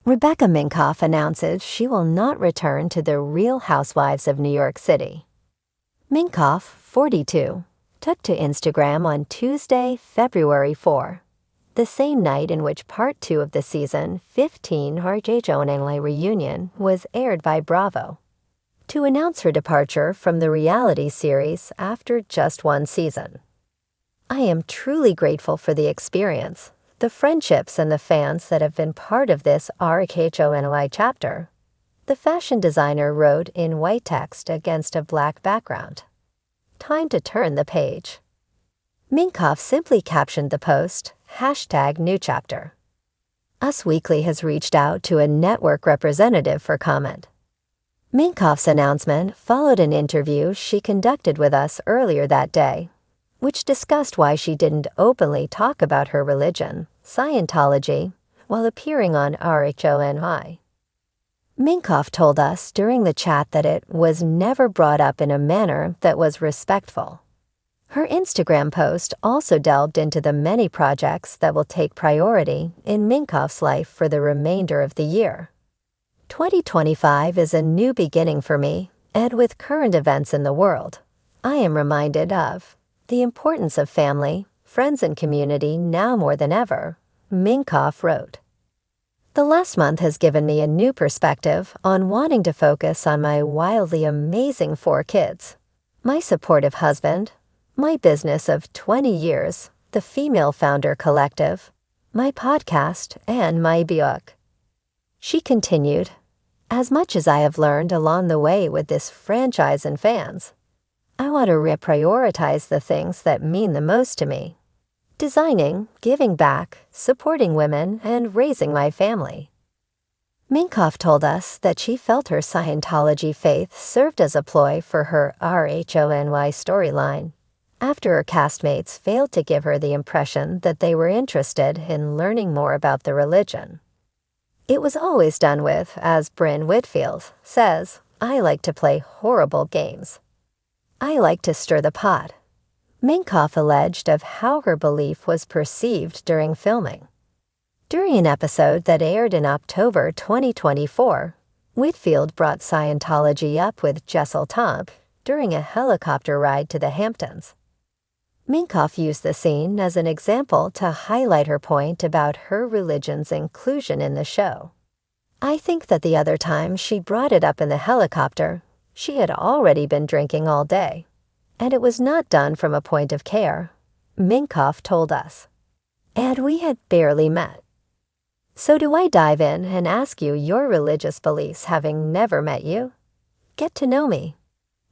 Rebecca Minkoff announces she will not return to the Real Housewives of New York City. Minkoff, 42, took to Instagram on Tuesday, February 4, the same night in which Part 2 of the season 15 RHONLA reunion was aired by Bravo, to announce her departure from the reality series after just one season. "I am truly grateful for the experience, the friendships and the fans that have been part of this RHONLA chapter," the fashion designer wrote in white text against a black background. Time to turn the page. Minkoff simply captioned the post, #NewChapter. Us Weekly has reached out to a network representative for comment. Minkoff's announcement followed an interview she conducted with us earlier that day, which discussed why she didn't openly talk about her religion, Scientology, while appearing on RHONY. Minkoff told us during the chat that it was never brought up in a manner that was respectful. Her Instagram post also delved into the many projects that will take priority in Minkoff's life for the remainder of the year. "2025 is a new beginning for me, and with current events in the world, I am reminded of the importance of family, friends, and community now more than ever," Minkoff wrote. "The last month has given me a new perspective on wanting to focus on my wildly amazing 4 kids, my supportive husband, my business of 20 years, the Female Founder Collective, my podcast, and my book." She continued, "As much as I have learned along the way with this franchise and fans, I want to reprioritize the things that mean the most to me: designing, giving back, supporting women, and raising my family." Minkoff told us that she felt her Scientology faith served as a ploy for her RHONY storyline, after her castmates failed to give her the impression that they were interested in learning more about the religion. "It was always done with, as Bryn Whitfield says, I like to play horrible games. I like to stir the pot," Minkoff alleged of how her belief was perceived during filming. During an episode that aired in October 2024, Whitfield brought Scientology up with Jessel Tomp during a helicopter ride to the Hamptons. Minkoff used the scene as an example to highlight her point about her religion's inclusion in the show. "I think that the other time she brought it up in the helicopter, she had already been drinking all day, and it was not done from a point of care," Minkoff told us. "And we had barely met. So do I dive in and ask you your religious beliefs having never met you? Get to know me."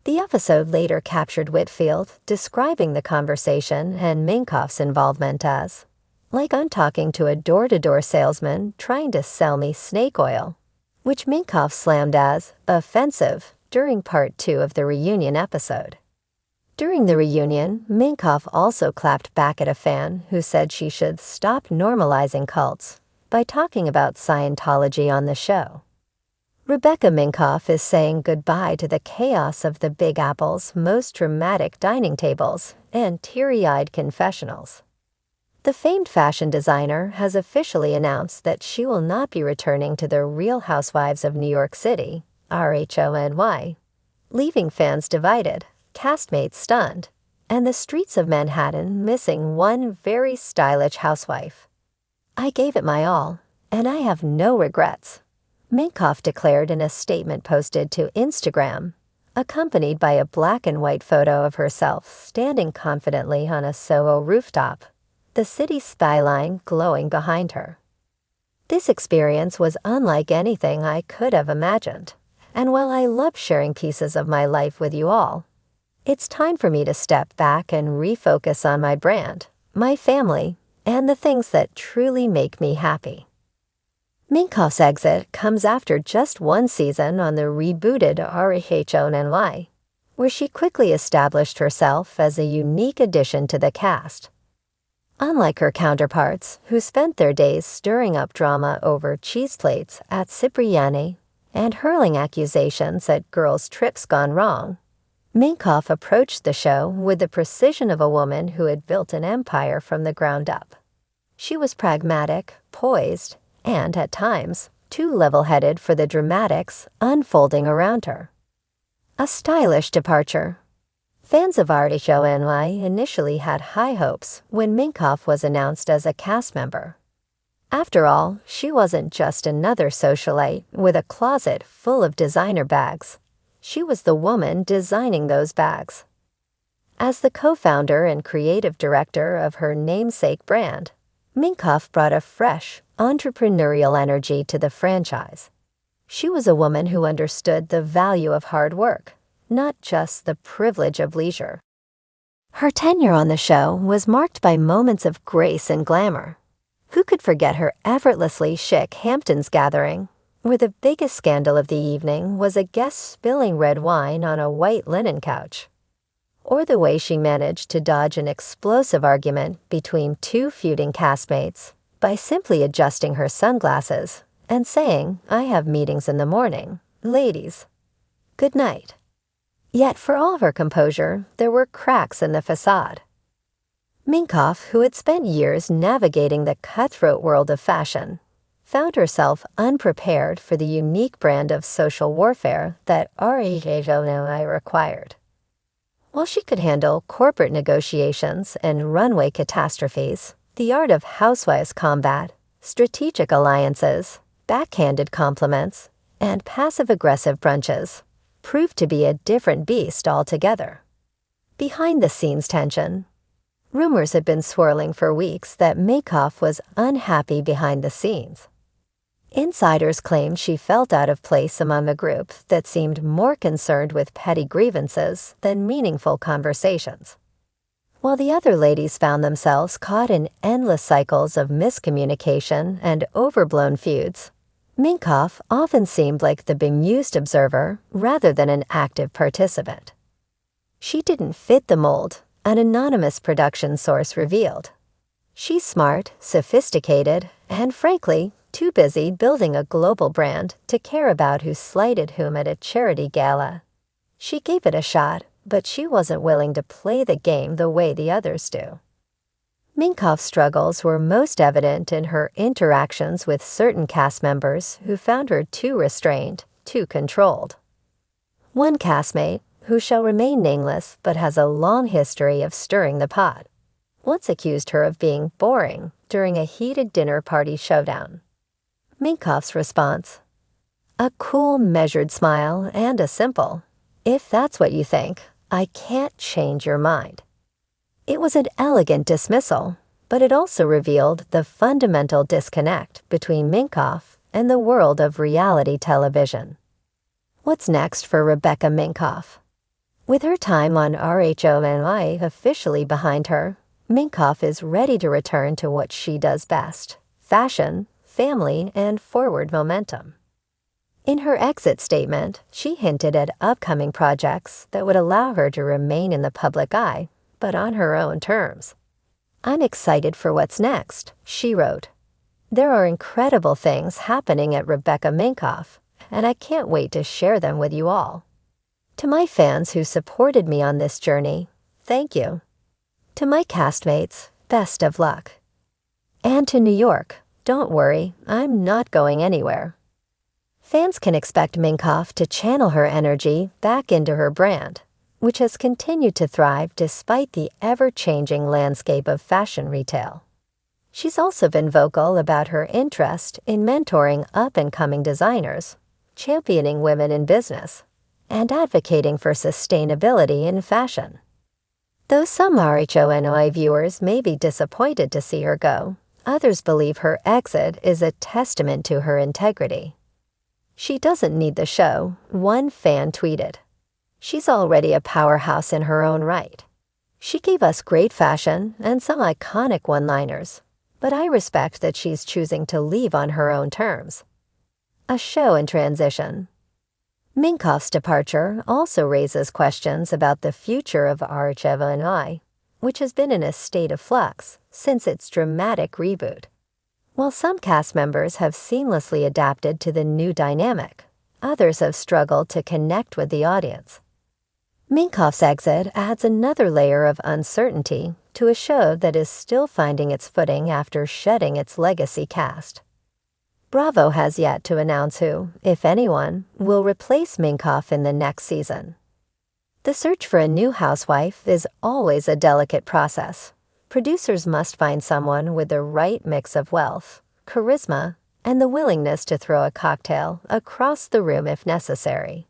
The episode later captured Whitfield describing the conversation and Minkoff's involvement as, "Like I'm talking to a door-to-door salesman trying to sell me snake oil," which Minkoff slammed as offensive during Part 2 of the reunion episode. During the reunion, Minkoff also clapped back at a fan who said she should stop normalizing cults by talking about Scientology on the show. Rebecca Minkoff is saying goodbye to the chaos of the Big Apple's most dramatic dining tables and teary-eyed confessionals. The famed fashion designer has officially announced that she will not be returning to the Real Housewives of New York City, RHONY, leaving fans divided, castmates stunned, and the streets of Manhattan missing one very stylish housewife. "I gave it my all, and I have no regrets," Minkoff declared in a statement posted to Instagram, accompanied by a black and white photo of herself standing confidently on a Soho rooftop, the city skyline glowing behind her. "This experience was unlike anything I could have imagined, and while I love sharing pieces of my life with you all, it's time for me to step back and refocus on my brand, my family, and the things that truly make me happy." Minkoff's exit comes after just one season on the rebooted RHONY, where she quickly established herself as a unique addition to the cast. Unlike her counterparts, who spent their days stirring up drama over cheese plates at Cipriani and hurling accusations at girls' trips gone wrong, Minkoff approached the show with the precision of a woman who had built an empire from the ground up. She was pragmatic, poised, and, at times, too level-headed for the dramatics unfolding around her. A stylish departure. Fans of RHONY initially had high hopes when Minkoff was announced as a cast member. After all, she wasn't just another socialite with a closet full of designer bags. She was the woman designing those bags. As the co-founder and creative director of her namesake brand, Minkoff brought a fresh, entrepreneurial energy to the franchise. She was a woman who understood the value of hard work, not just the privilege of leisure. Her tenure on the show was marked by moments of grace and glamour. Who could forget her effortlessly chic Hamptons gathering, where the biggest scandal of the evening was a guest spilling red wine on a white linen couch? Or the way she managed to dodge an explosive argument between two feuding castmates by simply adjusting her sunglasses and saying, "I have meetings in the morning. Ladies, good night." Yet for all of her composure, there were cracks in the facade. Minkoff, who had spent years navigating the cutthroat world of fashion, found herself unprepared for the unique brand of social warfare that RHONY required. While she could handle corporate negotiations and runway catastrophes, the art of housewives combat, strategic alliances, backhanded compliments, and passive-aggressive brunches proved to be a different beast altogether. Behind-the-scenes tension. Rumors had been swirling for weeks that Minkoff was unhappy behind the scenes. Insiders claimed she felt out of place among a group that seemed more concerned with petty grievances than meaningful conversations. While the other ladies found themselves caught in endless cycles of miscommunication and overblown feuds, Minkoff often seemed like the bemused observer rather than an active participant. She didn't fit the mold, an anonymous production source revealed. She's smart, sophisticated, and frankly, too busy building a global brand to care about who slighted whom at a charity gala. She gave it a shot, but she wasn't willing to play the game the way the others do. Minkoff's struggles were most evident in her interactions with certain cast members who found her too restrained, too controlled. One castmate, who shall remain nameless but has a long history of stirring the pot, once accused her of being boring during a heated dinner party showdown. Minkoff's response: a cool, measured smile and a simple, "If that's what you think, I can't change your mind." It was an elegant dismissal, but it also revealed the fundamental disconnect between Minkoff and the world of reality television. What's next for Rebecca Minkoff? With her time on RHONY officially behind her, Minkoff is ready to return to what she does best: fashion, family, and forward momentum. In her exit statement, she hinted at upcoming projects that would allow her to remain in the public eye, but on her own terms. "I'm excited for what's next," she wrote. "There are incredible things happening at Rebecca Minkoff, and I can't wait to share them with you all. To my fans who supported me on this journey, thank you. To my castmates, best of luck. And to New York, don't worry, I'm not going anywhere." Fans can expect Minkoff to channel her energy back into her brand, which has continued to thrive despite the ever-changing landscape of fashion retail. She's also been vocal about her interest in mentoring up-and-coming designers, championing women in business, and advocating for sustainability in fashion. Though some RHONY viewers may be disappointed to see her go, others believe her exit is a testament to her integrity. "She doesn't need the show," one fan tweeted. "She's already a powerhouse in her own right. She gave us great fashion and some iconic one-liners, but I respect that she's choosing to leave on her own terms." A show in transition. Minkoff's departure also raises questions about the future of RHONY, which has been in a state of flux since its dramatic reboot. While some cast members have seamlessly adapted to the new dynamic, others have struggled to connect with the audience. Minkoff's exit adds another layer of uncertainty to a show that is still finding its footing after shedding its legacy cast. Bravo has yet to announce who, if anyone, will replace Minkoff in the next season. The search for a new housewife is always a delicate process. Producers must find someone with the right mix of wealth, charisma, and the willingness to throw a cocktail across the room if necessary.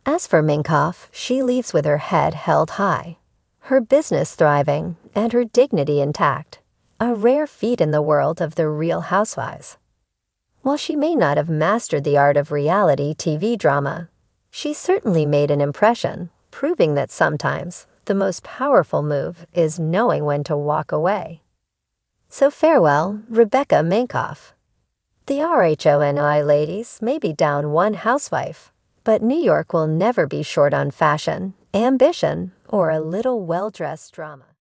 As for Minkoff, she leaves with her head held high, her business thriving, and her dignity intact, a rare feat in the world of the Real Housewives. While she may not have mastered the art of reality TV drama, she certainly made an impression, proving that sometimes the most powerful move is knowing when to walk away. So farewell, Rebecca Minkoff. The RHONI ladies may be down one housewife, but New York will never be short on fashion, ambition, or a little well-dressed drama.